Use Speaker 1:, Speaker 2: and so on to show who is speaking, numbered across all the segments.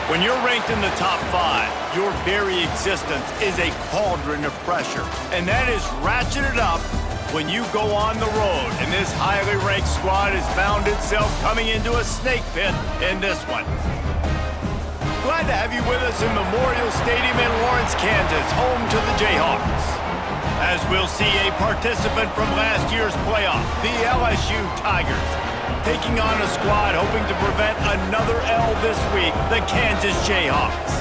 Speaker 1: When you're ranked in the top 5, your very existence is a cauldron of pressure. And that is ratcheted up when you go on the road. And this highly ranked squad has found itself coming into a snake pit in this one. Glad to have you with us in Memorial Stadium in Lawrence, Kansas, home to the Jayhawks. As we'll see a participant from last year's playoff, the LSU Tigers, taking on a squad hoping to prevent another L this week, the Kansas Jayhawks.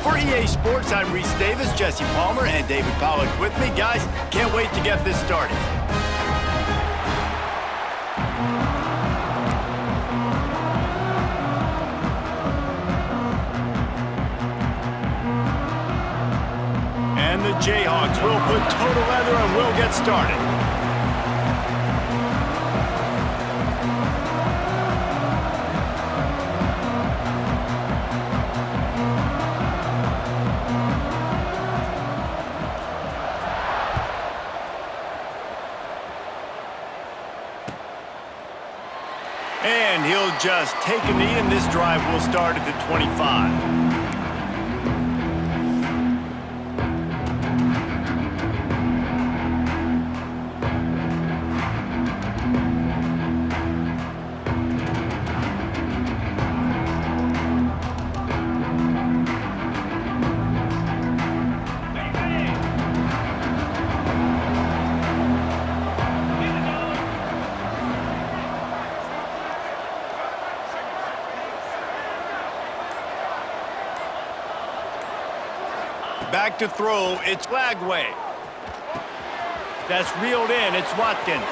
Speaker 1: For EA Sports, I'm Reese Davis, Jesse Palmer, and David Pollack with me. Guys, can't wait to get this started. And the Jayhawks will put total leather and we'll get started. And he'll just take a knee, and this drive will start at the 25. Back to throw, it's Lagway. That's reeled in, it's Watkins.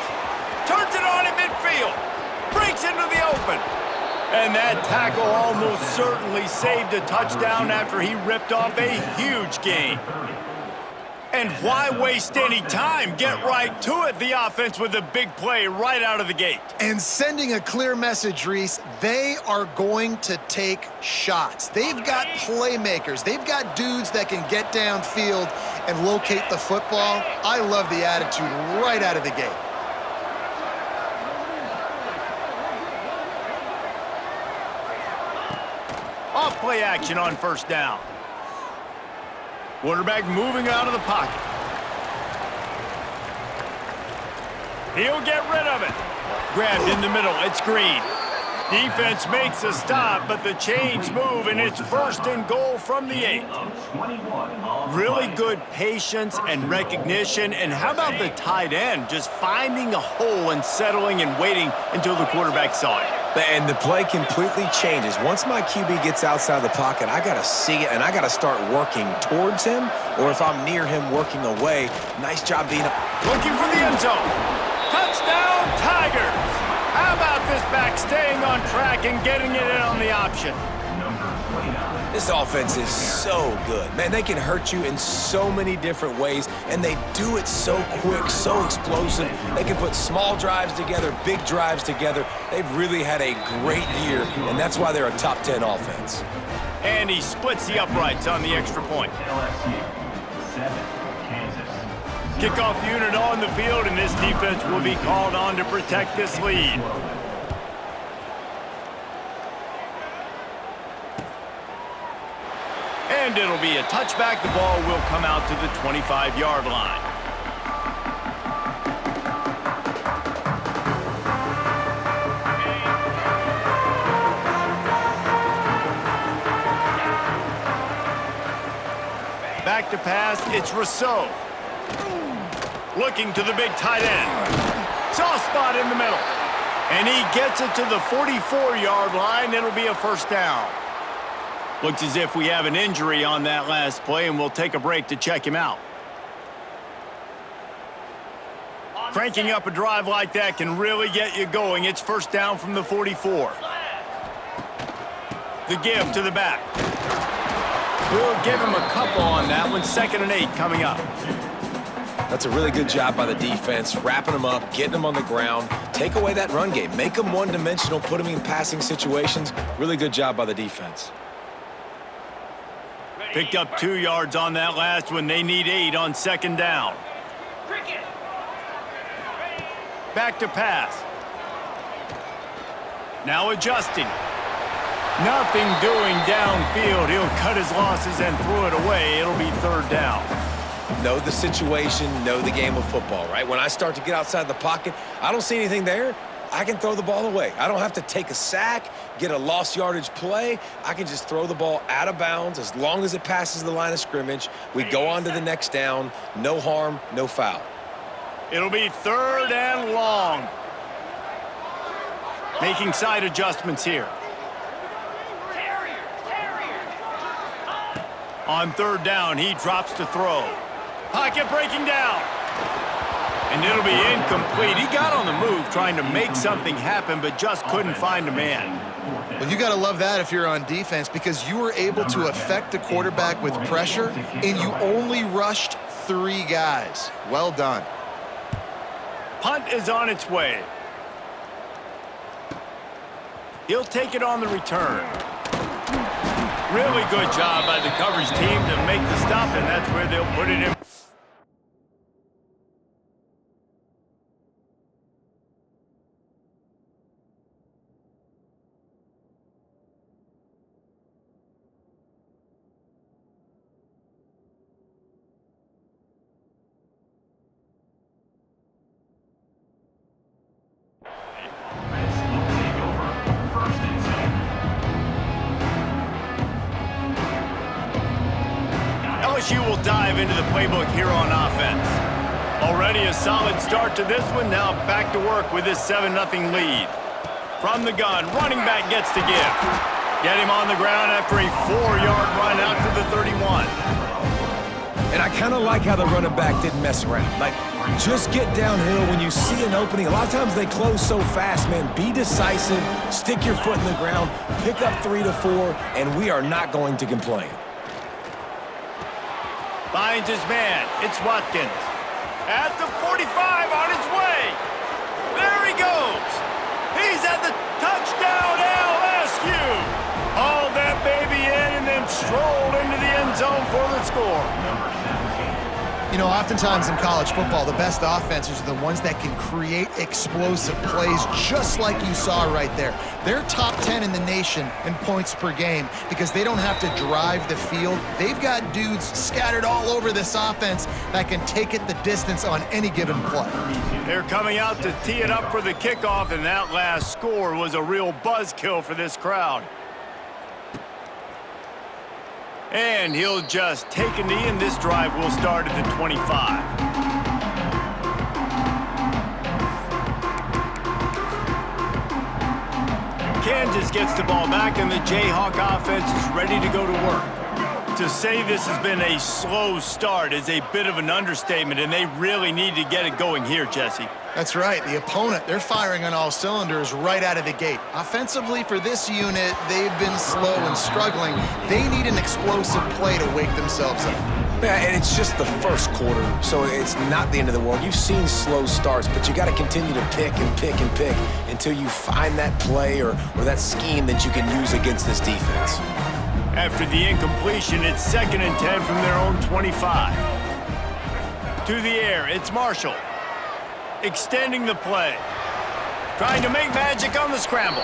Speaker 1: Turns it on in midfield. Breaks into the open. And that tackle almost certainly saved a touchdown after he ripped off a huge gain. And why waste any time? Get right to it. The offense with a big play right out of the gate.
Speaker 2: And sending a clear message, Reese, they are going to take shots. They've got playmakers. They've got dudes that can get downfield and locate the football. I love the attitude right out of the gate.
Speaker 1: Off play action on first down. Quarterback moving out of the pocket. He'll get rid of it. Grabbed in the middle. It's Green. Defense makes a stop, but the chains move, and it's first and goal from the 8. Really good patience and recognition. And how about the tight end just finding a hole and settling and waiting until the quarterback saw it?
Speaker 3: And the play completely changes. Once my QB gets outside the pocket, I got to see it, and I got to start working towards him, or if I'm near him, working away. Nice job being
Speaker 1: looking for the end zone. Touchdown, Tigers! How about this back staying on track and getting it in on the option?
Speaker 3: This offense is so good. Man, they can hurt you in so many different ways, and they do it so quick, so explosive. They can put small drives together, big drives together. They've really had a great year, and that's why they're a top 10 offense.
Speaker 1: And he splits the uprights on the extra point.
Speaker 4: LSU Kansas.
Speaker 1: Kickoff unit on the field, and this defense will be called on to protect this lead. And it'll be a touchback. The ball will come out to the 25-yard line. Back to pass, it's Rousseau. Looking to the big tight end. Soft spot in the middle. And he gets it to the 44-yard line. It'll be a first down. Looks as if we have an injury on that last play, and we'll take a break to check him out. Cranking up a drive like that can really get you going. It's first down from the 44. The give to the back. We'll give him a couple on that one. 2nd and 8 coming up.
Speaker 3: That's a really good job by the defense, wrapping them up, getting them on the ground. Take away that run game. Make them one-dimensional, put them in passing situations. Really good job by the defense.
Speaker 1: Picked up 2 yards on that last one. They need 8 on 2nd down. Back to pass. Now adjusting. Nothing doing downfield. He'll cut his losses and throw it away. It'll be third down.
Speaker 3: Know the situation, know the game of football, right? When I start to get outside the pocket, I don't see anything there, I can throw the ball away. I don't have to take a sack, get a lost yardage play. I can just throw the ball out of bounds as long as it passes the line of scrimmage. We go on to the next down. No harm, no foul.
Speaker 1: It'll be third and long. Making side adjustments here. On third down, he drops to throw. Pocket breaking down. And it'll be incomplete. He got on the move trying to make something happen, but just couldn't find a man.
Speaker 2: Well, you got to love that if you're on defense, because you were able to affect the quarterback with pressure, and you only rushed 3 guys. Well done.
Speaker 1: Punt is on its way. He'll take it on the return. Really good job by the coverage team to make the stop, and that's where they'll put it in. LSU will dive into the playbook here on offense. Already a solid start to this one. Now back to work with this 7-0 lead. From the gun, running back gets to give. Get him on the ground after a 4-yard run out to the 31.
Speaker 3: And I kind of like how the running back didn't mess around. Like, just get downhill when you see an opening. A lot of times they close so fast, man. Be decisive, stick your foot in the ground, pick up 3 to 4, and we are not going to complain.
Speaker 1: Finds his man. It's Watkins. At the 45 on his way. There he goes. He's at the touchdown LSU. Hauled that baby in and then strolled into the end zone for the score.
Speaker 2: You know, oftentimes in college football, the best offenses are the ones that can create explosive plays, just like you saw right there. They're top 10 in the nation in points per game because they don't have to drive the field. They've got dudes scattered all over this offense that can take it the distance on any given play.
Speaker 1: They're coming out to tee it up for the kickoff, and that last score was a real buzzkill for this crowd. And he'll just take a knee, and this drive will start at the 25. Kansas gets the ball back, and the Jayhawk offense is ready to go to work. To say this has been a slow start is a bit of an understatement, and they really need to get it going here, Jesse.
Speaker 2: That's right. The opponent, they're firing on all cylinders right out of the gate. Offensively, for this unit, they've been slow and struggling. They need an explosive play to wake themselves up.
Speaker 3: Yeah, and it's just the first quarter, so it's not the end of the world. You've seen slow starts, but you got to continue to pick and pick and pick until you find that play or that scheme that you can use against this defense.
Speaker 1: After the incompletion, it's 2nd and 10 from their own 25. To the air, it's Marshall. Extending the play. Trying to make magic on the scramble.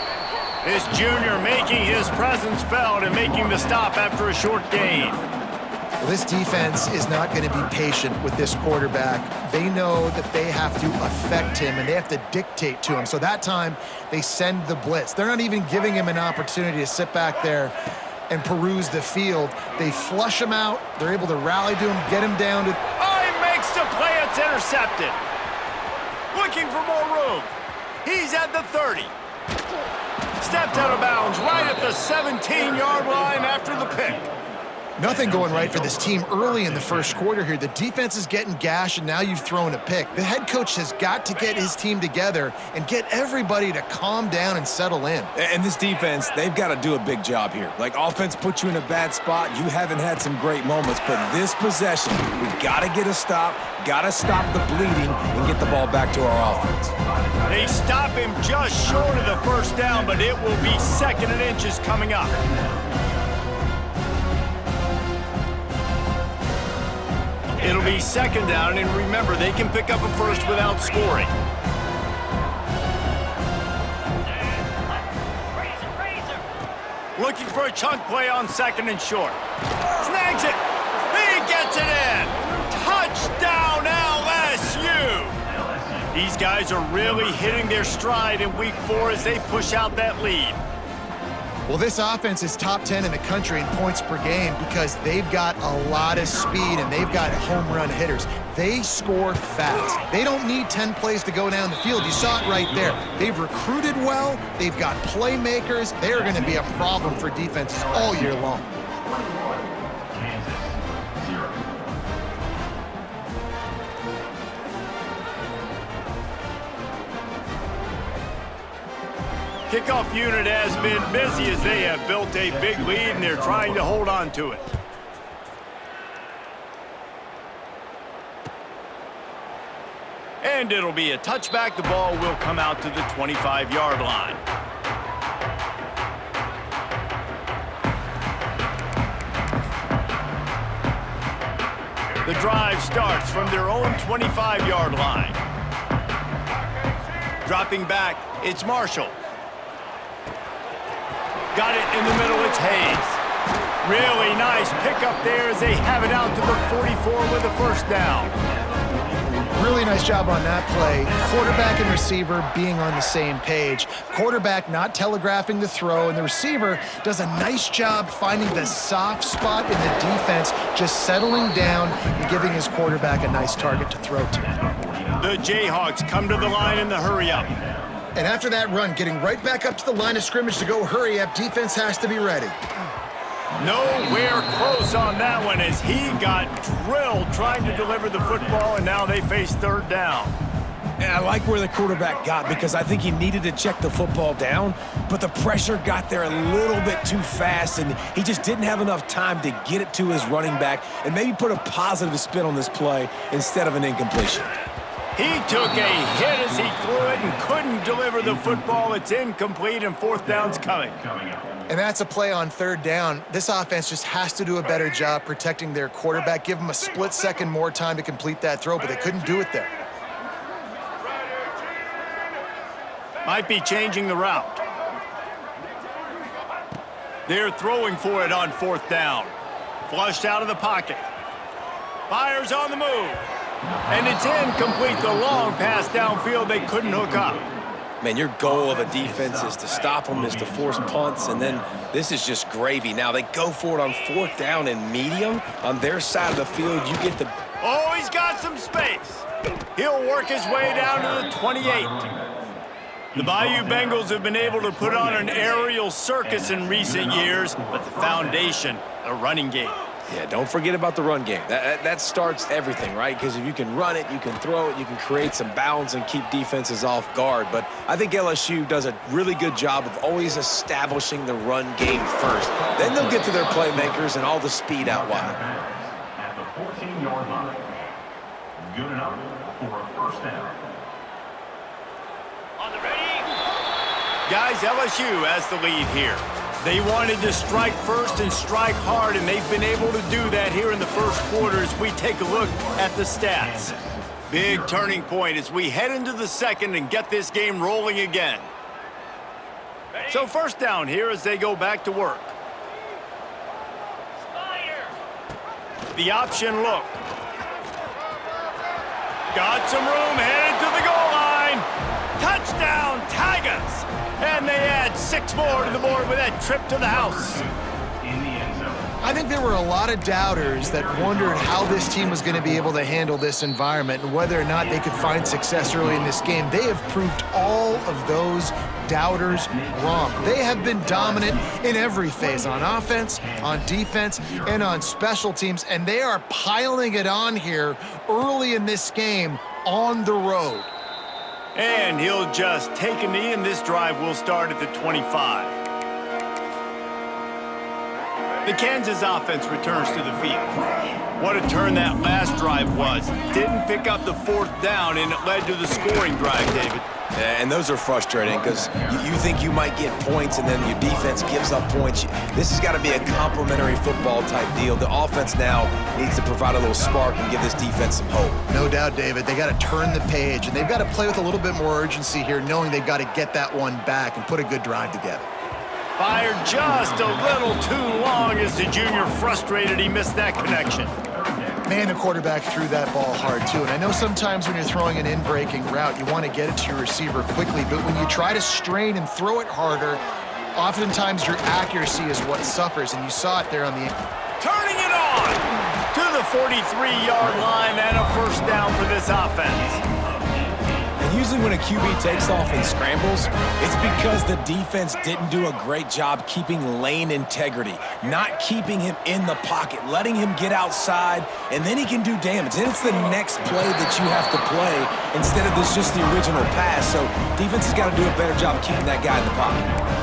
Speaker 1: This junior making his presence felt and making the stop after a short gain.
Speaker 2: Well, this defense is not going to be patient with this quarterback. They know that they have to affect him and they have to dictate to him. So that time, they send the blitz. They're not even giving him an opportunity to sit back there and peruse the field. They flush him out. They're able to rally to him, get him down to...
Speaker 1: Oh, he makes the play. It's intercepted. Looking for more room. He's at the 30. Stepped out of bounds right at the 17-yard line after the pick.
Speaker 2: Nothing going right for this team early in the first quarter here. The defense is getting gashed, and now you've thrown a pick. The head coach has got to get his team together and get everybody to calm down and settle in.
Speaker 3: And this defense, they've got to do a big job here. Like, offense puts you in a bad spot. You haven't had some great moments, but this possession, we've got to get a stop, got to stop the bleeding, and get the ball back to our offense.
Speaker 1: They stop him just short of the first down, but it will be 2nd and inches coming up. It'll be 2nd down, and remember, they can pick up a first without scoring. Looking for a chunk play on 2nd and short. Snags it. He gets it in. Touchdown, LSU. These guys are really hitting their stride in week 4 as they push out that lead.
Speaker 2: Well, this offense is top 10 in the country in points per game because they've got a lot of speed and they've got home run hitters. They score fast. They don't need 10 plays to go down the field. You saw it right there. They've recruited well. They've got playmakers. They're going to be a problem for defenses all year long.
Speaker 4: 21, Kansas, 0.
Speaker 1: Kickoff unit has been busy as they have built a big lead and they're trying to hold on to it. And it'll be a touchback. The ball will come out to the 25-yard line. The drive starts from their own 25-yard line. Dropping back, it's Marshall. Got it in the middle, it's Hayes. Really nice pickup there as they have it out to the 44 with a first down.
Speaker 2: Really nice job on that play. Quarterback and receiver being on the same page. Quarterback not telegraphing the throw, and the receiver does a nice job finding the soft spot in the defense, just settling down and giving his quarterback a nice target to throw to.
Speaker 1: The Jayhawks come to the line in the hurry-up.
Speaker 2: And after that run, getting right back up to the line of scrimmage to go hurry up, defense has to be ready.
Speaker 1: Nowhere close on that one as he got drilled trying to deliver the football, and now they face 3rd down.
Speaker 3: And I like where the quarterback got because I think he needed to check the football down, but the pressure got there a little bit too fast, and he just didn't have enough time to get it to his running back and maybe put a positive spin on this play instead of an incompletion.
Speaker 1: He took a hit as he threw it and couldn't deliver the football. It's incomplete, and 4th down's coming.
Speaker 2: And that's a play on 3rd down. This offense just has to do a better job protecting their quarterback. Give them a split second more time to complete that throw, but they couldn't do it there.
Speaker 1: Might be changing the route. They're throwing for it on 4th down. Flushed out of the pocket. Fires on the move. And it's incomplete. The long pass downfield, they couldn't hook up.
Speaker 3: Man, your goal of a defense is to stop them, is to force punts, and then this is just gravy. Now they go for it on 4th down and medium. On their side of the field, you get the...
Speaker 1: Oh, he's got some space. He'll work his way down to the 28. The Bayou Bengals have been able to put on an aerial circus in recent years, but the foundation, the running game.
Speaker 3: Yeah, don't forget about the run game. That starts everything, right? Because if you can run it, you can throw it, you can create some bounds and keep defenses off guard. But I think LSU does a really good job of always establishing the run game first. Then they'll get to their playmakers and all the speed out wide.
Speaker 4: At the 14-yard line. Good enough for a first down.
Speaker 1: On the ready. Guys, LSU has the lead here. They wanted to strike first and strike hard, and they've been able to do that here in the first quarter as we take a look at the stats. Big turning point as we head into the second and get this game rolling again. So 1st down here as they go back to work. The option look. Got some room, headed to the goal line. Touchdown, Tigers! And they add 6 more to the board with that trip to the house.
Speaker 4: In the end zone.
Speaker 2: I think there were a lot of doubters that wondered how this team was going to be able to handle this environment and whether or not they could find success early in this game. They have proved all of those doubters wrong. They have been dominant in every phase, on offense, on defense, and on special teams, and they are piling it on here early in this game on the road.
Speaker 1: And he'll just take a knee, and this drive will start at the 25. The Kansas offense returns to the field. What a turn that last drive was. Didn't pick up the 4th down, and it led to the scoring drive, David.
Speaker 3: Yeah, and those are frustrating because you think you might get points and then your defense gives up points. This has got to be a complementary football type deal. The offense now needs to provide a little spark and give this defense some hope.
Speaker 2: No doubt, David. They got to turn the page, and they've got to play with a little bit more urgency here, knowing they've got to get that one back and put a good drive together.
Speaker 1: Fired just a little too long as the junior frustrated he missed that connection.
Speaker 2: Man, the quarterback threw that ball hard, too. And I know sometimes when you're throwing an in-breaking route, you want to get it to your receiver quickly. But when you try to strain and throw it harder, oftentimes your accuracy is what suffers. And you saw it there on the...
Speaker 1: Turning it on to the 43-yard line and a first down for this offense.
Speaker 3: And usually when a QB takes off and scrambles, it's because the defense didn't do a great job keeping lane integrity, not keeping him in the pocket, letting him get outside, and then he can do damage. And it's the next play that you have to play instead of this just the original pass. So defense has got to do a better job keeping that guy in the pocket.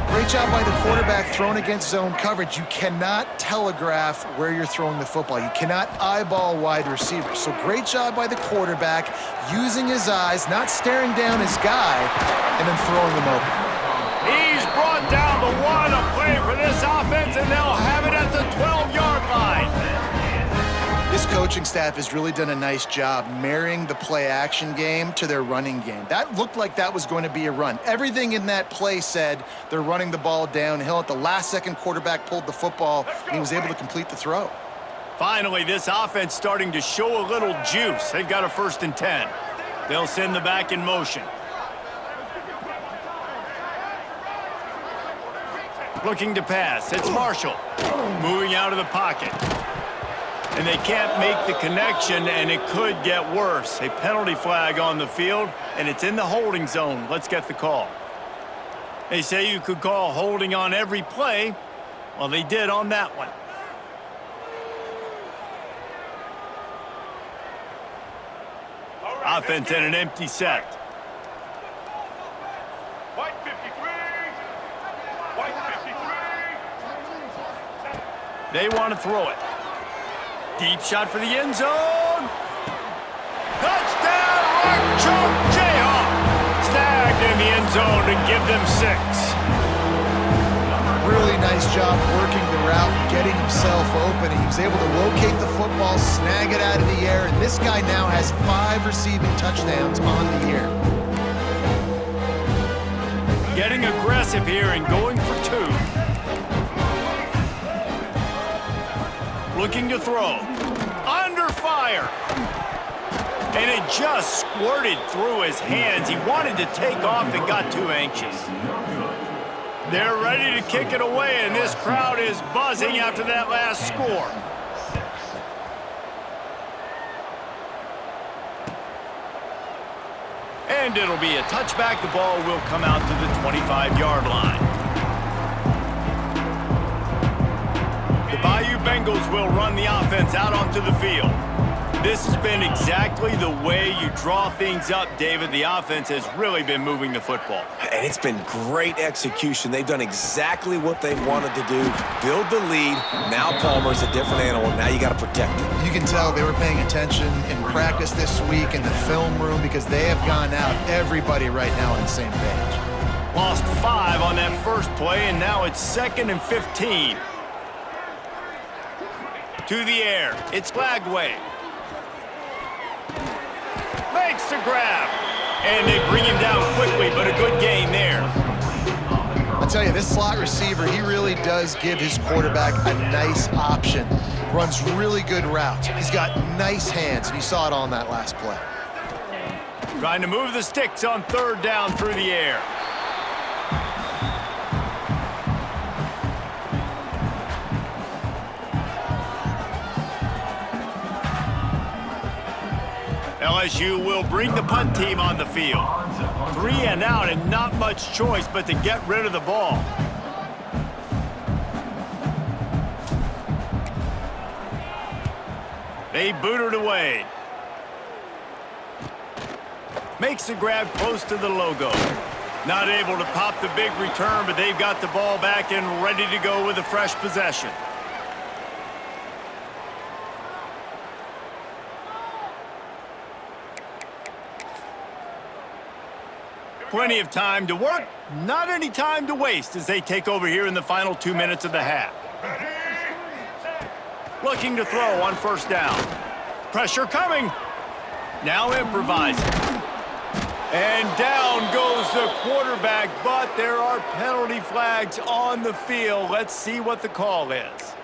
Speaker 2: Great job by the quarterback thrown against zone coverage. You cannot telegraph where you're throwing the football. You cannot eyeball wide receivers. So great job by the quarterback using his eyes, not staring down his guy, and then throwing him open.
Speaker 1: He's brought down the one, a play for this offense, and they'll have it at the 12-yard line.
Speaker 2: This coaching staff has really done a nice job marrying the play-action game to their running game. That looked like that was going to be a run. Everything in that play said they're running the ball downhill. At the last second, quarterback pulled the football, and he was able to complete the throw.
Speaker 1: Finally, this offense starting to show a little juice. They've got a 1st and 10. They'll send the back in motion. Looking to pass. It's Marshall. Moving out of the pocket. And they can't make the connection, and it could get worse. A penalty flag on the field, and it's in the holding zone. Let's get the call. They say you could call holding on every play. Well, they did on that one. Offense in an empty set.
Speaker 4: White 53. White 53.
Speaker 1: They want to throw it. Deep shot for the end zone. Touchdown, Archon Jayhawk. Snagged in the end zone to give them 6.
Speaker 2: Really nice job working the route and getting himself open. He was able to locate the football, snag it out of the air, and this guy now has 5 receiving touchdowns on the year.
Speaker 1: Getting aggressive here and going for 2. Looking to throw. Under fire. And it just squirted through his hands. He wanted to take off and got too anxious. They're ready to kick it away, and this crowd is buzzing after that last score. And it'll be a touchback. The ball will come out to the 25-yard line. The Bayou Bengals will run the offense out onto the field. This has been exactly the way you draw things up, David. The offense has really been moving the football.
Speaker 3: And it's been great execution. They've done exactly what they wanted to do. Build the lead. Now Palmer's a different animal. Now you got to protect him.
Speaker 2: You can tell they were paying attention in practice this week in the film room because they have gone out, everybody right now on the same page.
Speaker 1: Lost 5 on that first play, and now it's 2nd and 15. To the air. It's Lagway. Makes the grab. And they bring him down quickly, but a good gain there.
Speaker 2: I'll tell you, this slot receiver, he really does give his quarterback a nice option. Runs really good routes. He's got nice hands, and you saw it on that last play.
Speaker 1: Trying to move the sticks on 3rd down through the air. LSU will bring the punt team on the field. 3 and out and not much choice but to get rid of the ball. They boot it away. Makes the grab close to the logo. Not able to pop the big return, but they've got the ball back and ready to go with a fresh possession. Plenty of time to work, not any time to waste as they take over here in the final 2 minutes of the half. Looking to throw on 1st down. Pressure coming. Now improvising. And down goes the quarterback, but there are penalty flags on the field. Let's see what the call is.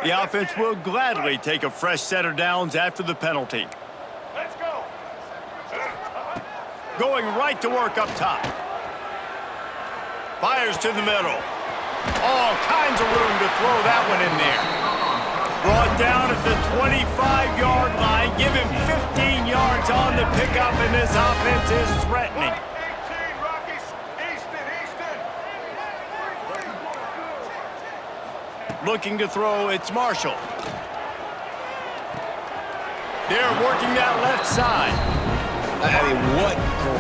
Speaker 1: The offense will gladly take a fresh set of downs after the penalty.
Speaker 4: Let's go.
Speaker 1: Going right to work up top. Fires to the middle. All kinds of room to throw that one in there. Brought down at the 25-yard line. Give him 15 yards on the pickup, and this offense is threatening.
Speaker 4: 18, Rockies. Easton.
Speaker 1: Looking to throw, it's Marshall. They're working that left side.
Speaker 3: I mean, what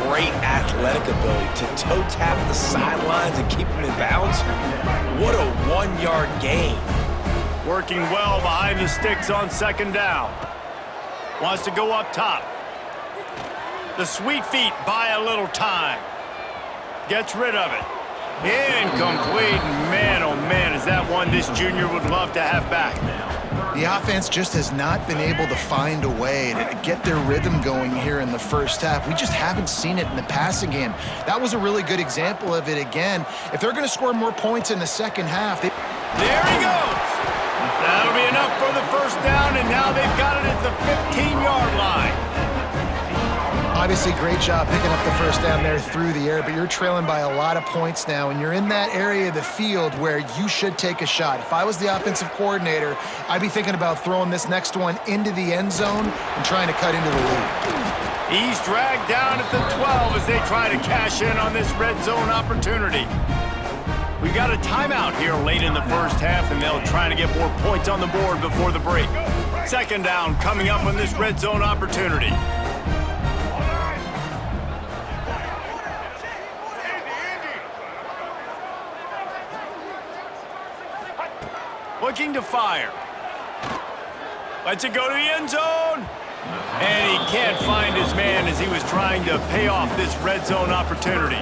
Speaker 3: great athletic ability to toe tap the sidelines and keep them in bounds. What a one-yard gain.
Speaker 1: Working well behind the sticks on second down. Wants to go up top. The sweet feet buy a little time. Gets rid of it. Incomplete. Man, oh man, is that one this junior would love to have back.
Speaker 2: The offense just has not been able to find a way to get their rhythm going here in the first half. We just haven't seen it in the passing game. That was a really good example of it again. If they're going to score more points in the second half,
Speaker 1: There he goes. That'll be enough for the first down, and now they've got it at the 15-yard line.
Speaker 2: obviously great job picking up the first down there through the air, but you're trailing by a lot of points now, and you're in that area of the field where you should take a shot. If I was the offensive coordinator, I'd be thinking about throwing this next one into the end zone and trying to cut into the lead.
Speaker 1: He's dragged down at the 12 as they try to cash in on this red zone opportunity. We've got a timeout here late in the first half, and they'll try to get more points on the board before the break. Second down coming up on this red zone opportunity. Looking to fire. Lets it go to the end zone. And he can't find his man as he was trying to pay off this red zone opportunity.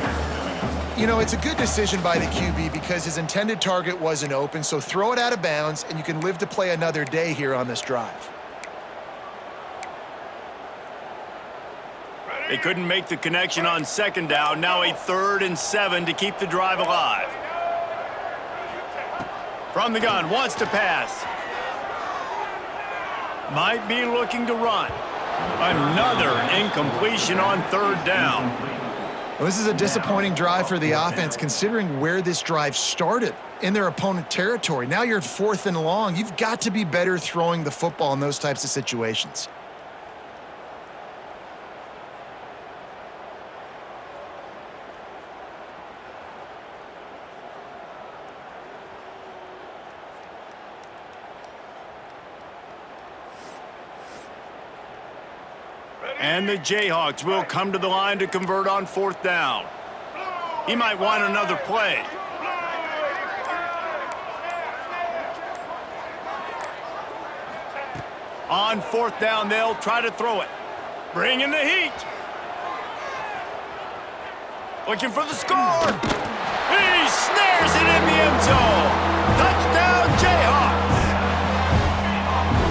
Speaker 2: You know, it's a good decision by the QB because his intended target wasn't open, so throw it out of bounds, and you can live to play another day here on this drive.
Speaker 1: They couldn't make the connection on second down. Now a 3rd and 7 to keep the drive alive. From the gun, wants to pass. Might be looking to run. Another incompletion on 3rd down.
Speaker 2: Well, this is a disappointing drive for the offense considering where this drive started, in their opponent territory. Now you're at 4th and long. You've got to be better throwing the football in those types of situations.
Speaker 1: And the Jayhawks will come to the line to convert on 4th down. He might want another play. On 4th down, they'll try to throw it. Bring in the heat. Looking for the score. He snares it in the end zone. Touchdown, Jayhawks.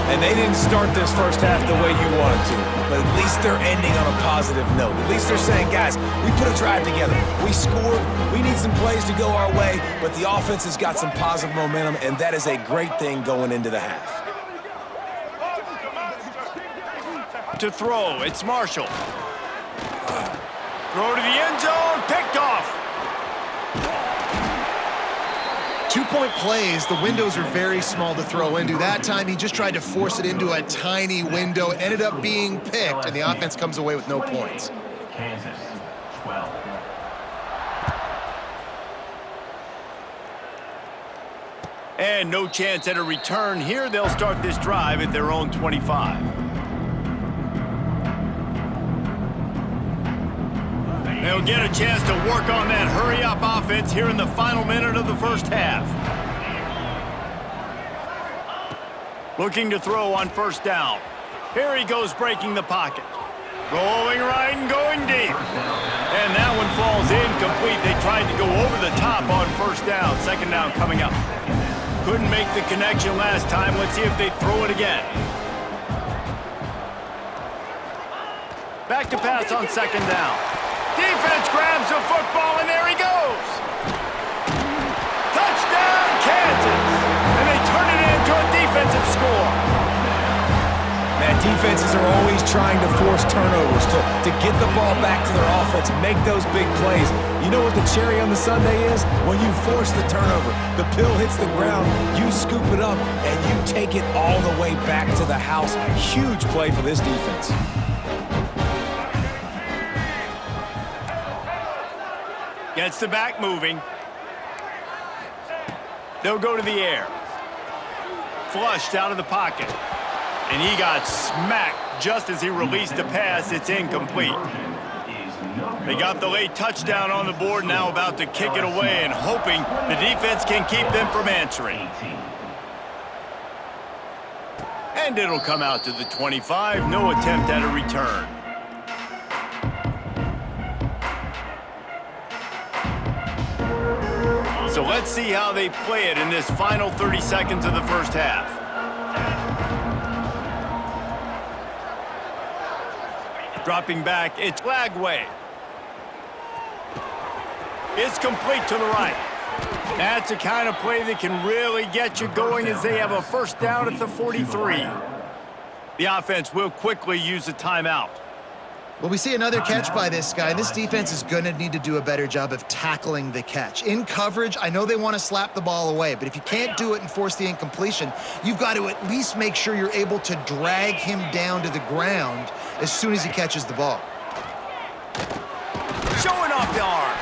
Speaker 3: And they didn't start this first half the way you wanted to, but at least they're ending on a positive note. At least they're saying, guys, we put a drive together. We scored. We need some plays to go our way, but the offense has got some positive momentum, and that is a great thing going into the half.
Speaker 1: To throw, it's Marshall. Throw to the end zone, picked off.
Speaker 2: 2-point plays, the windows are very small to throw into. That time, he just tried to force it into a tiny window. It ended up being picked, and the offense comes away with no points.
Speaker 4: Kansas, 12.
Speaker 1: And no chance at a return here. They'll start this drive at their own 25. They'll get a chance to work on that hurry-up offense here in the final minute of the first half. Looking to throw on 1st down. Here he goes breaking the pocket. Rolling right and going deep. And that one falls incomplete. They tried to go over the top on 1st down. 2nd down coming up. Couldn't make the connection last time. Let's see if they throw it again. Back to pass on second down. Defense grabs the football, and there he goes. Touchdown, Kansas. And they turn it into a defensive score.
Speaker 3: Man, defenses are always trying to force turnovers to get the ball back to their offense, make those big plays. You know what the cherry on the sundae is? When you force the turnover, the pill hits the ground, you scoop it up, and you take it all the way back to the house. Huge play for this defense.
Speaker 1: Gets the back moving. They'll go to the air. Flushed out of the pocket. And he got smacked just as he released the pass. It's incomplete. They got the late touchdown on the board, now about to kick it away and hoping the defense can keep them from answering. And it'll come out to the 25. No attempt at a return. So let's see how they play it in this final 30 seconds of the first half. Dropping back, it's Lagway. It's complete to the right. That's the kind of play that can really get you going as they have a first down at the 43. The offense will quickly use a timeout.
Speaker 2: Well, we see another catch by this guy. This defense is going to need to do a better job of tackling the catch. In coverage, I know they want to slap the ball away, but if you can't do it and force the incompletion, you've got to at least make sure you're able to drag him down to the ground as soon as he catches the ball.
Speaker 1: Showing off the arms.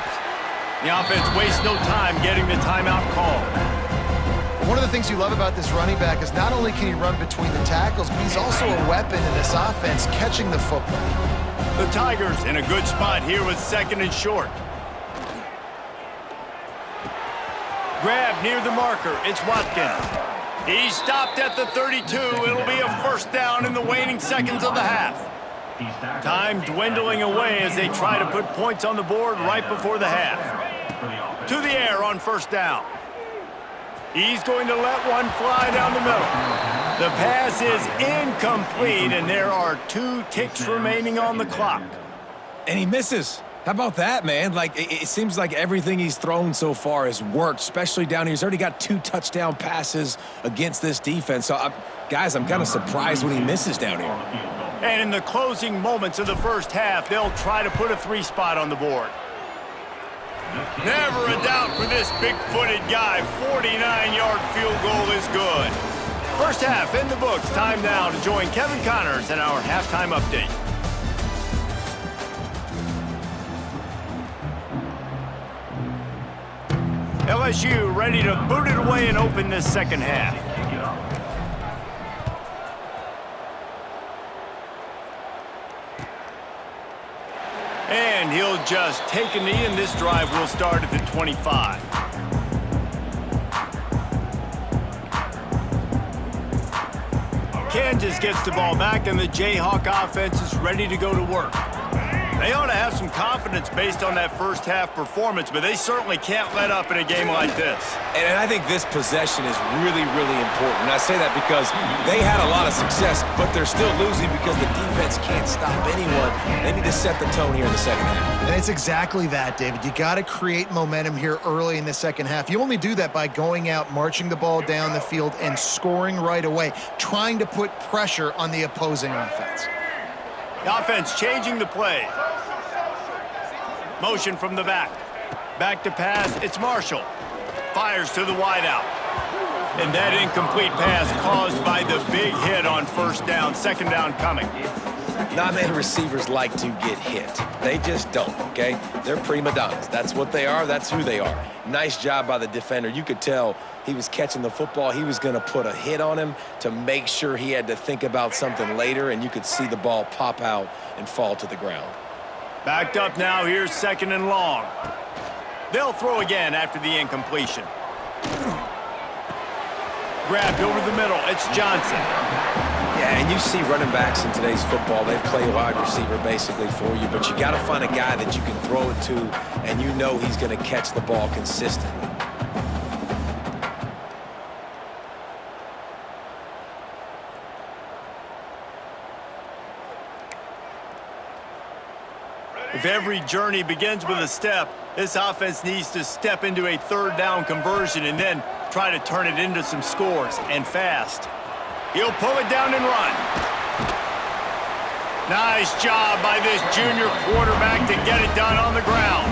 Speaker 1: The offense wastes no time getting the timeout called.
Speaker 2: One of the things you love about this running back is not only can he run between the tackles, but he's also a weapon in this offense catching the football.
Speaker 1: The Tigers in a good spot here with second and short. Grab near the marker. It's Watkins. He stopped at the 32. It'll be a first down in the waning seconds of the half. Time dwindling away as they try to put points on the board right before the half. To the air on first down. He's going to let one fly down the middle. The pass is incomplete, and there are 2 ticks remaining on the clock.
Speaker 3: And he misses. How about that, man? Like, it seems like everything he's thrown so far has worked, especially down here. He's already got 2 touchdown passes against this defense. So, guys, I'm kind of surprised when he misses down here.
Speaker 1: And in the closing moments of the first half, they'll try to put a 3 spot on the board. Never a doubt for this big-footed guy. 49-yard field goal is good. First half in the books. Time now to join Kevin Connors in our halftime update. LSU ready to boot it away and open this second half. And he'll just take a knee, and this drive will start at the 25. Kansas gets the ball back, and the Jayhawk offense is ready to go to work. They ought to have some confidence based on that first half performance, but they certainly can't let up in a game like this.
Speaker 3: And I think this possession is really, really important. And I say that because they had a lot of success, but they're still losing because the defense can't stop anyone. They need to set the tone here in the second half.
Speaker 2: And it's exactly that, David. You got to create momentum here early in the second half. You only do that by going out, marching the ball down the field, and scoring right away, trying to put pressure on the opposing offense.
Speaker 1: The offense changing the play. Motion from the back. Back to pass, it's Marshall. Fires to the wideout. And that incomplete pass caused by the big hit on first down. Second down coming.
Speaker 3: Not many receivers like to get hit. They just don't, okay? They're prima donnas. That's what they are. That's who they are. Nice job by the defender. You could tell he was catching the football. He was going to put a hit on him to make sure he had to think about something later, and you could see the ball pop out and fall to the ground.
Speaker 1: Backed up now. Here's second and long. They'll throw again after the incompletion. Grabbed over the middle. It's Johnson.
Speaker 3: Yeah, and you see running backs in today's football, they play wide receiver basically for you, but you got to find a guy that you can throw it to, and you know he's going to catch the ball consistently.
Speaker 1: If every journey begins with a step, this offense needs to step into a third down conversion and then try to turn it into some scores, and fast. He'll pull it down and run. Nice job by this junior quarterback to get it done on the ground.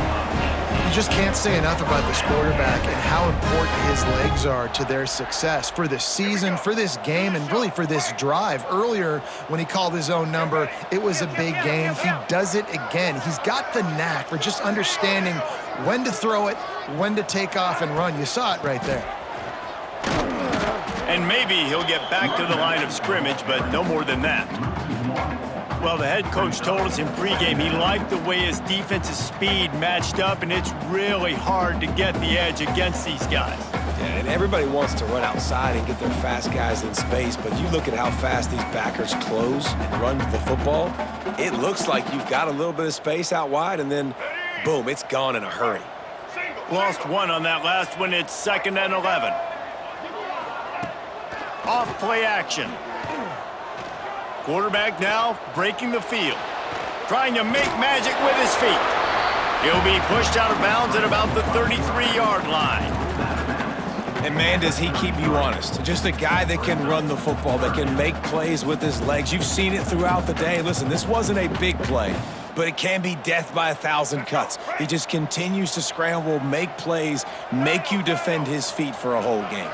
Speaker 2: You just can't say enough about this quarterback and how important his legs are to their success for this season, for this game, and really for this drive. Earlier, when he called his own number, it was a big game. He does it again. He's got the knack for just understanding when to throw it, when to take off and run. You saw it right there.
Speaker 1: And maybe he'll get back to the line of scrimmage, but no more than that. Well, the head coach told us in pregame he liked the way his defense's speed matched up, and it's really hard to get the edge against these guys.
Speaker 3: Yeah, and everybody wants to run outside and get their fast guys in space, but you look at how fast these backers close and run the football, it looks like you've got a little bit of space out wide, and then, boom, it's gone in a hurry.
Speaker 1: Lost one on that last one. It's 2nd and 11. Off play action. Quarterback now breaking the field. Trying to make magic with his feet. He'll be pushed out of bounds at about the 33-yard line.
Speaker 3: And, man, does he keep you honest. Just a guy that can run the football, that can make plays with his legs. You've seen it throughout the day. Listen, this wasn't a big play, but it can be death by 1,000 cuts. He just continues to scramble, make plays, make you defend his feet for a whole game.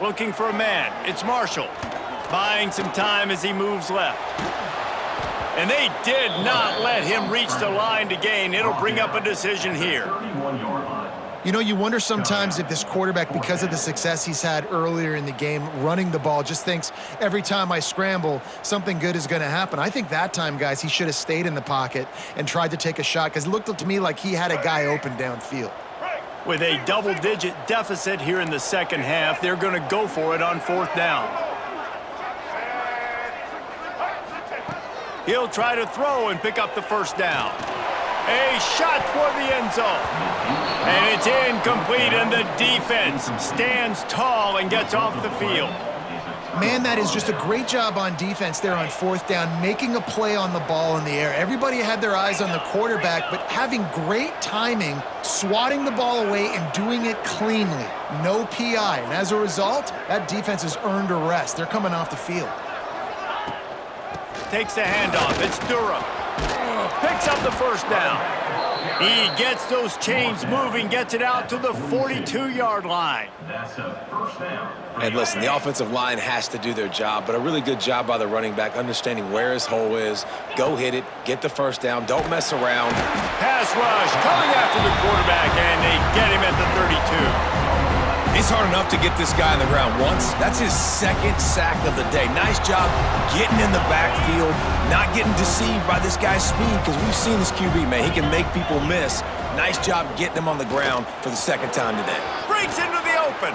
Speaker 1: Looking for a man. It's Marshall. Buying some time as he moves left. And they did not let him reach the line to gain. It'll bring up a decision here.
Speaker 2: You know, you wonder sometimes if this quarterback, because of the success he's had earlier in the game, running the ball, just thinks every time I scramble, something good is going to happen. I think that time, guys, he should have stayed in the pocket and tried to take a shot, because it looked to me like he had a guy open downfield.
Speaker 1: With a double-digit deficit here in the second half, they're going to go for it on 4th down. He'll try to throw and pick up the 1st down. A shot toward the end zone. And it's incomplete, and the defense stands tall and gets off the field.
Speaker 2: Man, that is just a great job on defense there on 4th down, making a play on the ball in the air. Everybody had their eyes on the quarterback, but having great timing, swatting the ball away and doing it cleanly. No PI. And as a result, that defense has earned a rest. They're coming off the field.
Speaker 1: Takes the handoff. It's Durham. Picks up the 1st down. He gets those chains moving, gets it out to the 42-yard line.
Speaker 4: That's a 1st down.
Speaker 3: And listen, the offensive line has to do their job, but a really good job by the running back, understanding where his hole is. Go hit it, get the 1st down, don't mess around.
Speaker 1: Pass rush coming after the quarterback, and they get him at the 32.
Speaker 3: It's hard enough to get this guy on the ground once. That's his 2nd sack of the day. Nice job getting in the backfield, not getting deceived by this guy's speed, because we've seen this QB, man. He can make people miss. Nice job getting him on the ground for the 2nd time today.
Speaker 1: Breaks into the open.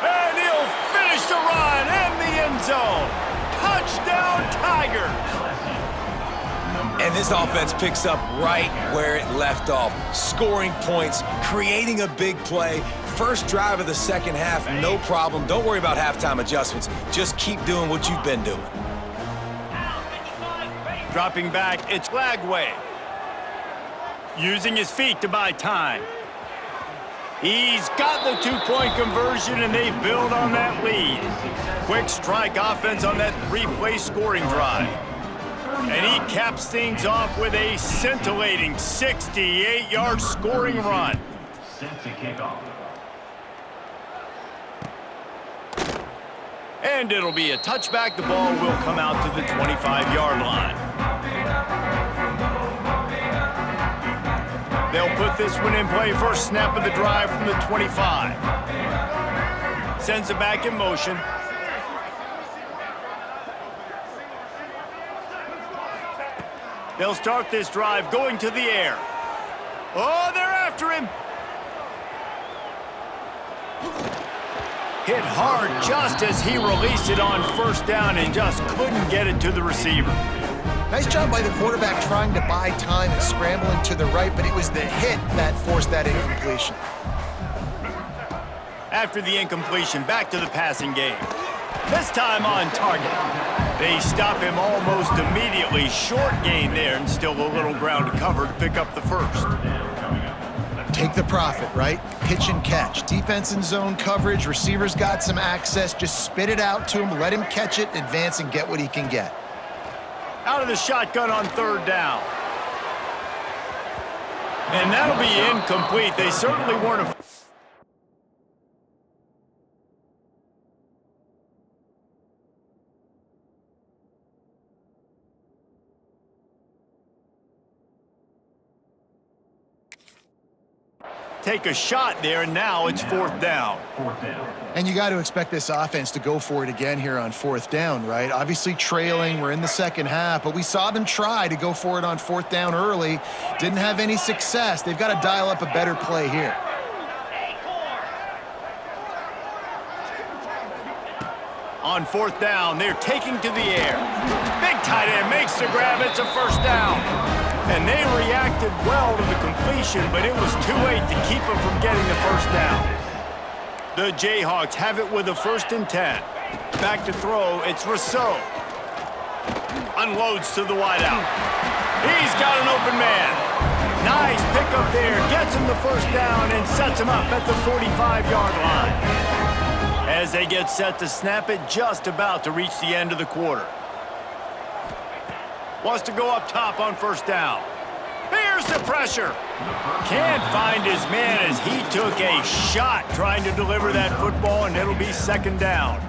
Speaker 1: And he'll finish the run in the end zone. Touchdown, Tigers.
Speaker 3: And this offense picks up right where it left off. Scoring points, creating a big play. First drive of the second half, no problem. Don't worry about halftime adjustments. Just keep doing what you've been doing.
Speaker 1: Dropping back, it's Lagway. Using his feet to buy time. He's got the 2-point conversion, and they build on that lead. Quick strike offense on that 3-play scoring drive. And he caps things off with a scintillating 68-yard scoring run.
Speaker 4: Set to kick off.
Speaker 1: And it'll be a touchback. The ball will come out to the 25-yard line. They'll put this one in play. First snap of the drive from the 25. Sends it back in motion. They'll start this drive going to the air. Oh, they're after him. Hit hard just as he released it on 1st down and just couldn't get it to the receiver.
Speaker 2: Nice job by the quarterback trying to buy time and scrambling to the right, but it was the hit that forced that incompletion.
Speaker 1: After the incompletion, back to the passing game. This time on target. They stop him almost immediately. Short gain there, and still a little ground to cover to pick up the first.
Speaker 2: Take the profit, right? Pitch and catch. Defense in zone coverage. Receivers got some access. Just spit it out to him. Let him catch it, advance, and get what he can get.
Speaker 1: Out of the shotgun on third down. And that'll be incomplete. They certainly weren't a... Take a shot there, and now it's fourth down.
Speaker 2: And you got to expect this offense to go for it again here on fourth down, right? Obviously trailing, we're in the second half, but we saw them try to go for it on fourth down early. Didn't have any success. They've got to dial up a better play here.
Speaker 1: On fourth down, they're taking to the air. Big tight end makes the grab. It's a first down. And they reacted well to the completion, but it was too late to keep them from getting the first down. The Jayhawks have it with a 1st and 10. Back to throw, it's Rousseau. Unloads to the wideout. He's got an open man. Nice pickup there. Gets him the first down and sets him up at the 45-yard line. As they get set to snap it, just about to reach the end of the quarter. Wants to go up top on first down. Here's the pressure. Can't find his man as he took a shot trying to deliver that football, and it'll be second down.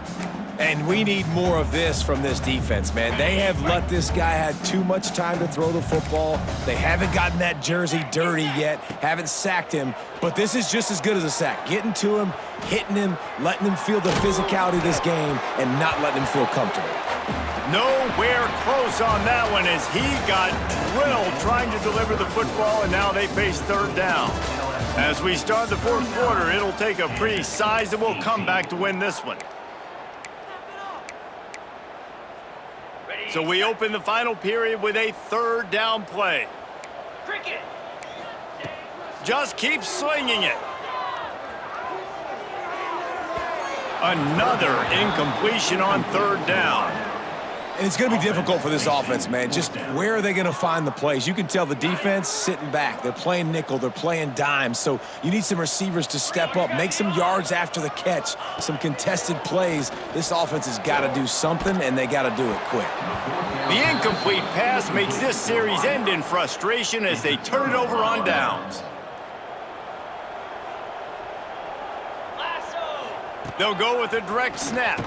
Speaker 3: And we need more of this from this defense, man. They have let this guy have too much time to throw the football. They haven't gotten that jersey dirty yet, haven't sacked him, but this is just as good as a sack. Getting to him, hitting him, letting him feel the physicality of this game, and not letting him feel comfortable.
Speaker 1: Nowhere close on that one as he got drilled trying to deliver the football, and now they face third down. As we start the fourth quarter, it'll take a pretty sizable comeback to win this one. So we open the final period with a third down play. Just keep slinging it. Another incompletion on third down.
Speaker 3: And it's going to be difficult for this offense, man. Just where are they going to find the plays? You can tell the defense sitting back. They're playing nickel. They're playing dime. So you need some receivers to step up, make some yards after the catch, some contested plays. This offense has got to do something, and they got to do it quick.
Speaker 1: The incomplete pass makes this series end in frustration as they turn it over on downs. They'll go with a direct snap.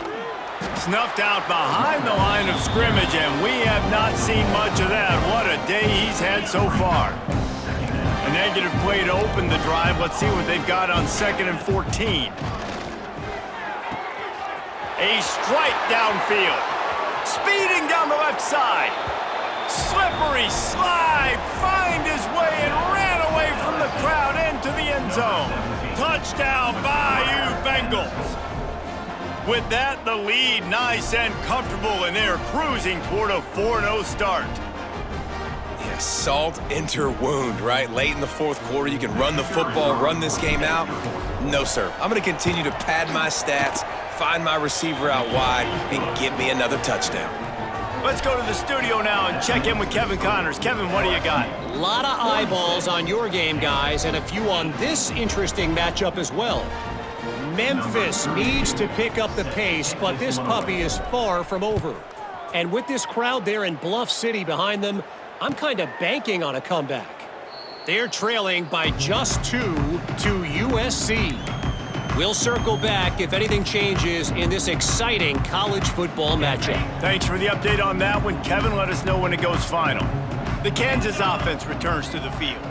Speaker 1: Snuffed out behind the line of scrimmage, and we have not seen much of that. What a day he's had so far. A negative play to open the drive. Let's see what they've got on 2nd and 14. A strike downfield. Speeding down the left side. Slippery slide. Find his way and ran away from the crowd into the end zone. Touchdown, Bayou Bengals. With that, the lead nice and comfortable, and they're cruising toward a 4-0 start.
Speaker 3: Yeah, salt enter wound, right? Late in the fourth quarter, you can run the football, run this game out. No, sir. I'm going to continue to pad my stats, find my receiver out wide, and get me another touchdown.
Speaker 1: Let's go to the studio now and check in with Kevin Connors. Kevin, what do you got?
Speaker 5: A lot of eyeballs on your game, guys, and a few on this interesting matchup as well. Memphis needs to pick up the pace, but this puppy is far from over. And with this crowd there in Bluff City behind them, I'm kind of banking on a comeback. They're trailing by just 2 to USC. We'll circle back if anything changes in this exciting college football matchup.
Speaker 1: Thanks for the update on that one, Kevin. Let us know when it goes final. The Kansas offense returns to the field.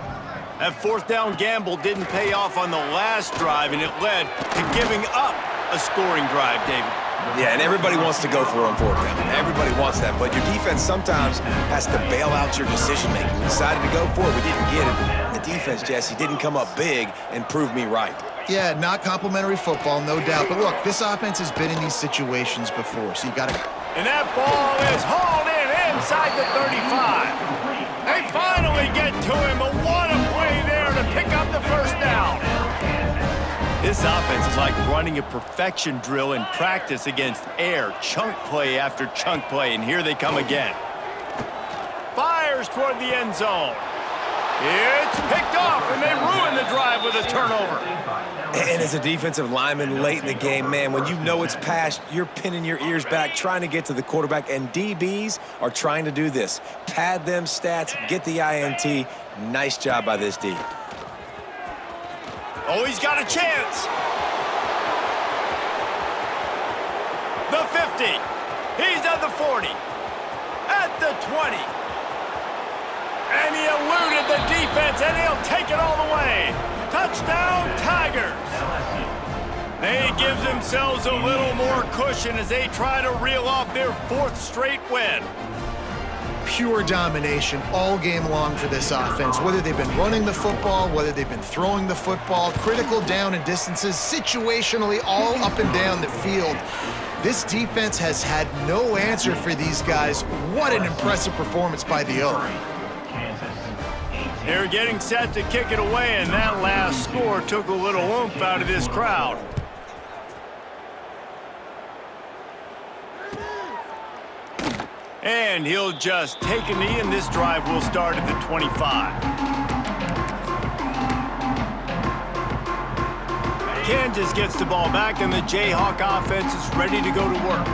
Speaker 1: That fourth down gamble didn't pay off on the last drive, and it led to giving up a scoring drive, David.
Speaker 3: Yeah, and everybody wants to go for it on fourth down. Everybody wants that, but your defense sometimes has to bail out your decision-making. We decided to go for it. We didn't get it. The defense, Jesse, didn't come up big and prove me right.
Speaker 2: Yeah, not complimentary football, no doubt. But look, this offense has been in these situations before, so you got to...
Speaker 1: And that ball is hauled in inside the 35. They finally get to him, but what a play there to pick up the first down. This offense is like running a perfection drill in practice against air. Chunk play after chunk play, and here they come again. Fires toward the end zone. It's picked off, and they ruin the drive with a turnover.
Speaker 3: And as a defensive lineman late in the game, man, when you know it's past, you're pinning your ears back, trying to get to the quarterback, and DBs are trying to do this. Pad them stats, get the INT. Nice job by this D.
Speaker 1: Oh, he's got a chance. The 50. He's at the 40. At the 20. And he eluded the defense, and he'll take it all the way. Touchdown, Tigers. They give themselves a little more cushion as they try to reel off their 4th straight win.
Speaker 2: Pure domination all game long for this offense. Whether they've been running the football, whether they've been throwing the football, critical down and distances, situationally all up and down the field. This defense has had no answer for these guys. What an impressive performance by the O.
Speaker 1: They're getting set to kick it away, and that last score took a little oomph out of this crowd. And he'll just take a knee, and this drive will start at the 25. Kansas gets the ball back, and the Jayhawk offense is ready to go to work.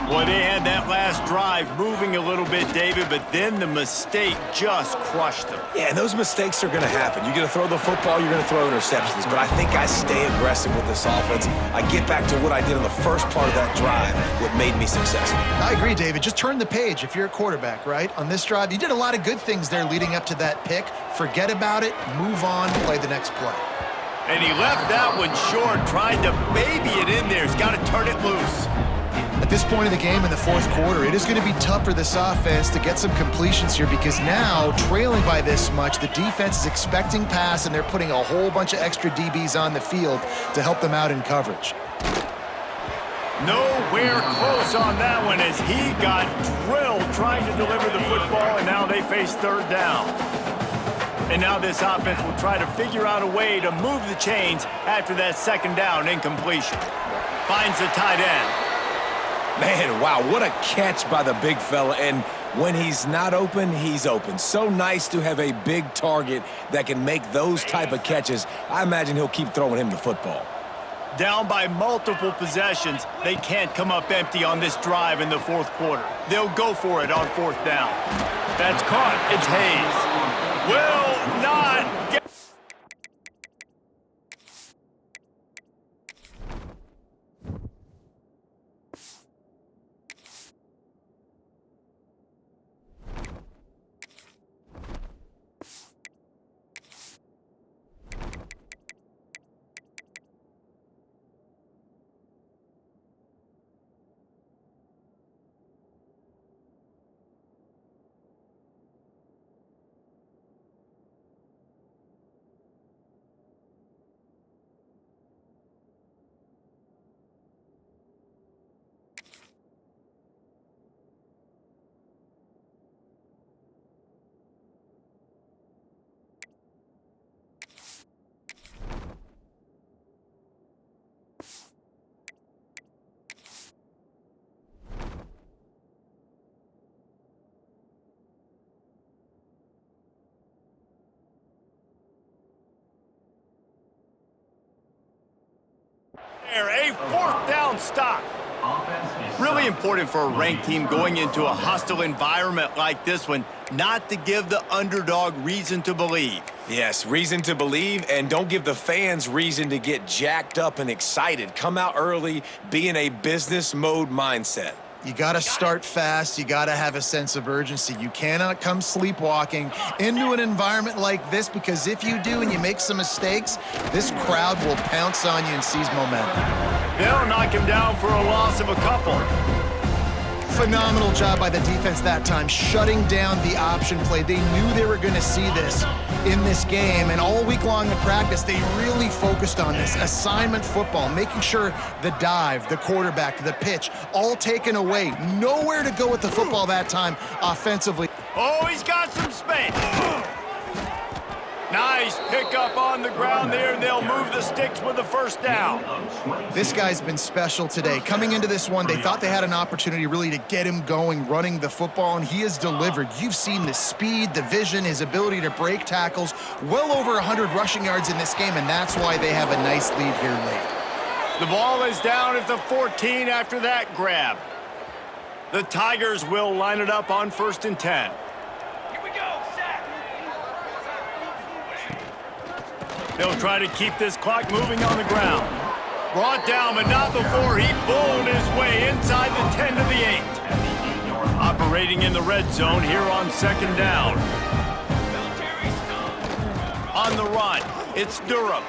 Speaker 1: Boy, they had that last drive moving a little bit, David, but then the mistake just crushed them.
Speaker 3: Yeah, and those mistakes are going to happen. You're going to throw the football, you're going to throw interceptions. But I think I stay aggressive with this offense. I get back to what I did on the first part of that drive, what made me successful.
Speaker 2: I agree, David. Just turn the page if you're a quarterback, right? On this drive, you did a lot of good things there leading up to that pick. Forget about it, move on, play the next play.
Speaker 1: And he left that one short, tried to baby it in there. He's got to turn it loose.
Speaker 2: At this point of the game in the 4th quarter, it is going to be tough for this offense to get some completions here because now, trailing by this much, the defense is expecting pass, and they're putting a whole bunch of extra DBs on the field to help them out in coverage.
Speaker 1: Nowhere close on that one as he got drilled trying to deliver the football, and now they face 3rd down. And now this offense will try to figure out a way to move the chains after that 2nd down incompletion. Finds the tight end.
Speaker 3: Man, wow, what a catch by the big fella. And when he's not open, he's open. So nice to have a big target that can make those type of catches. I imagine he'll keep throwing him the football.
Speaker 1: Down by multiple possessions, they can't come up empty on this drive in the 4th quarter. They'll go for it on 4th down. That's caught. It's Hayes. Will not get... A 4th down stop. Really important for a ranked team going into a hostile environment like this one, not to give the underdog reason to believe.
Speaker 3: Yes, reason to believe, and don't give the fans reason to get jacked up and excited. Come out early, be in a business mode mindset.
Speaker 2: You got to start fast. You got to have a sense of urgency. You cannot come sleepwalking into an environment like this, because if you do and you make some mistakes, this crowd will pounce on you and seize momentum.
Speaker 1: They'll knock him down for a loss of a couple.
Speaker 2: Phenomenal job by the defense that time, shutting down the option play. They knew they were going to see this in this game, and all week long in practice, they really focused on this assignment football, making sure the dive, the quarterback, the pitch, all taken away. Nowhere to go with the football that time offensively.
Speaker 1: Oh, he's got some space. Nice pickup on the ground there, and they'll move the sticks with the first down.
Speaker 2: This guy's been special today. Coming into this one, they thought they had an opportunity really to get him going, running the football, and he has delivered. You've seen the speed, the vision, his ability to break tackles, well over 100 rushing yards in this game, and that's why they have a nice lead here late.
Speaker 1: The ball is down at the 14 after that grab. The Tigers will line it up on 1st and 10. They'll try to keep this clock moving on the ground. Brought down, but not before he bowled his way inside the 10 to the 8. Operating in the red zone here on 2nd down. On the run, it's Durham.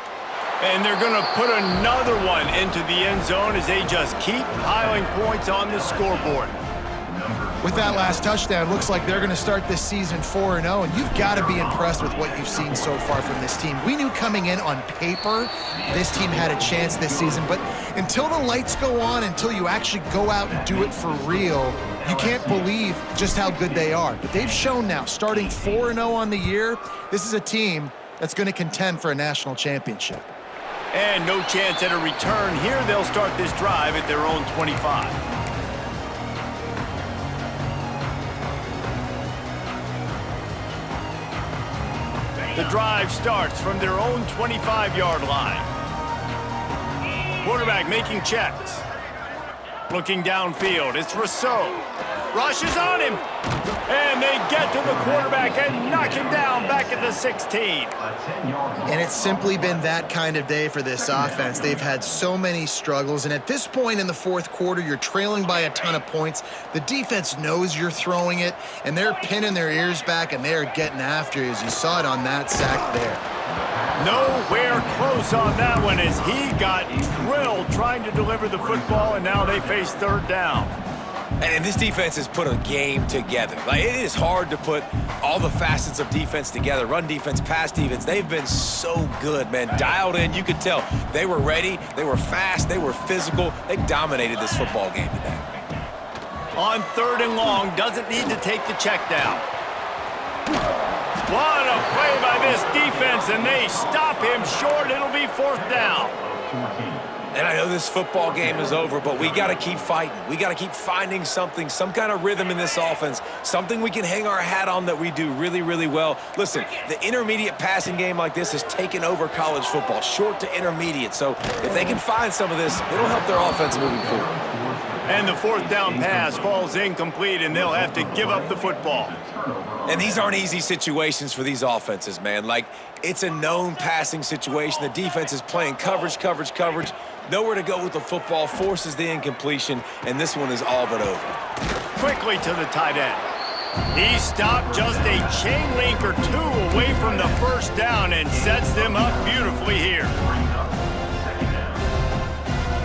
Speaker 1: And they're going to put another one into the end zone as they just keep piling points on the scoreboard.
Speaker 2: With that last touchdown, looks like they're going to start this season 4-0, and you've got to be impressed with what you've seen so far from this team. We knew coming in on paper this team had a chance this season, but until the lights go on, until you actually go out and do it for real, you can't believe just how good they are. But they've shown now, starting 4-0 on the year, this is a team that's going to contend for a national championship.
Speaker 1: And no chance at a return here. They'll start this drive at their own 25. The drive starts from their own 25-yard line. Quarterback making checks. Looking downfield, it's Rousseau. Rushes on him. And they get to the quarterback and knock him down back at the 16.
Speaker 2: And it's simply been that kind of day for this offense. They've had so many struggles, and at this point in the 4th quarter, you're trailing by a ton of points. The defense knows you're throwing it, and they're pinning their ears back, and they're getting after you, as you saw it on that sack there.
Speaker 1: Nowhere close on that one as he got drilled trying to deliver the football, and now they face 3rd down.
Speaker 3: And this defense has put a game together. Like, it is hard to put all the facets of defense together. Run defense, pass defense. They've been so good, man. Dialed in. You could tell they were ready. They were fast. They were physical. They dominated this football game today.
Speaker 1: On 3rd and long, doesn't need to take the check down. What a play by this defense, and they stop him short. It'll be 4th down.
Speaker 3: And I know this football game is over, but we got to keep fighting. We got to keep finding something, some kind of rhythm in this offense, something we can hang our hat on that we do really, really well. Listen, the intermediate passing game like this has taken over college football, short to intermediate. So if they can find some of this, it'll help their offense moving forward.
Speaker 1: And the 4th down pass falls incomplete, and they'll have to give up the football.
Speaker 3: And these aren't easy situations for these offenses, man. Like, it's a known passing situation. The defense is playing coverage, coverage, coverage. Nowhere to go with the football, forces the incompletion, and this one is all but over.
Speaker 1: Quickly to the tight end. He stopped just a chain link or 2 away from the 1st down and sets them up beautifully here.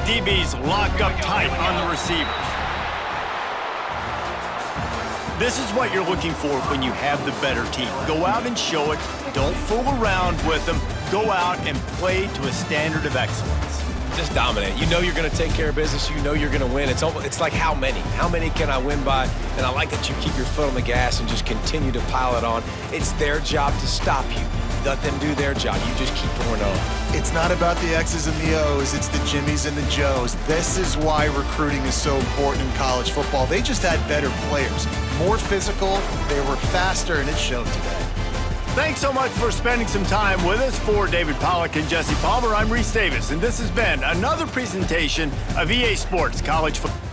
Speaker 1: DB's locked up tight on the receivers. This is what you're looking for when you have the better team. Go out and show it. Don't fool around with them. Go out and play to a standard of excellence.
Speaker 3: Just dominate. You know you're going to take care of business. You know you're going to win. It's like how many? How many can I win by? And I like that you keep your foot on the gas and just continue to pile it on. It's their job to stop you. Let them do their job. You just keep pouring on.
Speaker 2: It's not about the X's and the O's. It's the Jimmies and the Joes. This is why recruiting is so important in college football. They just had better players, more physical, they were faster, and it showed today.
Speaker 1: Thanks so much for spending some time with us. For David Pollack and Jesse Palmer, I'm Reese Davis, and this has been another presentation of EA Sports College Football.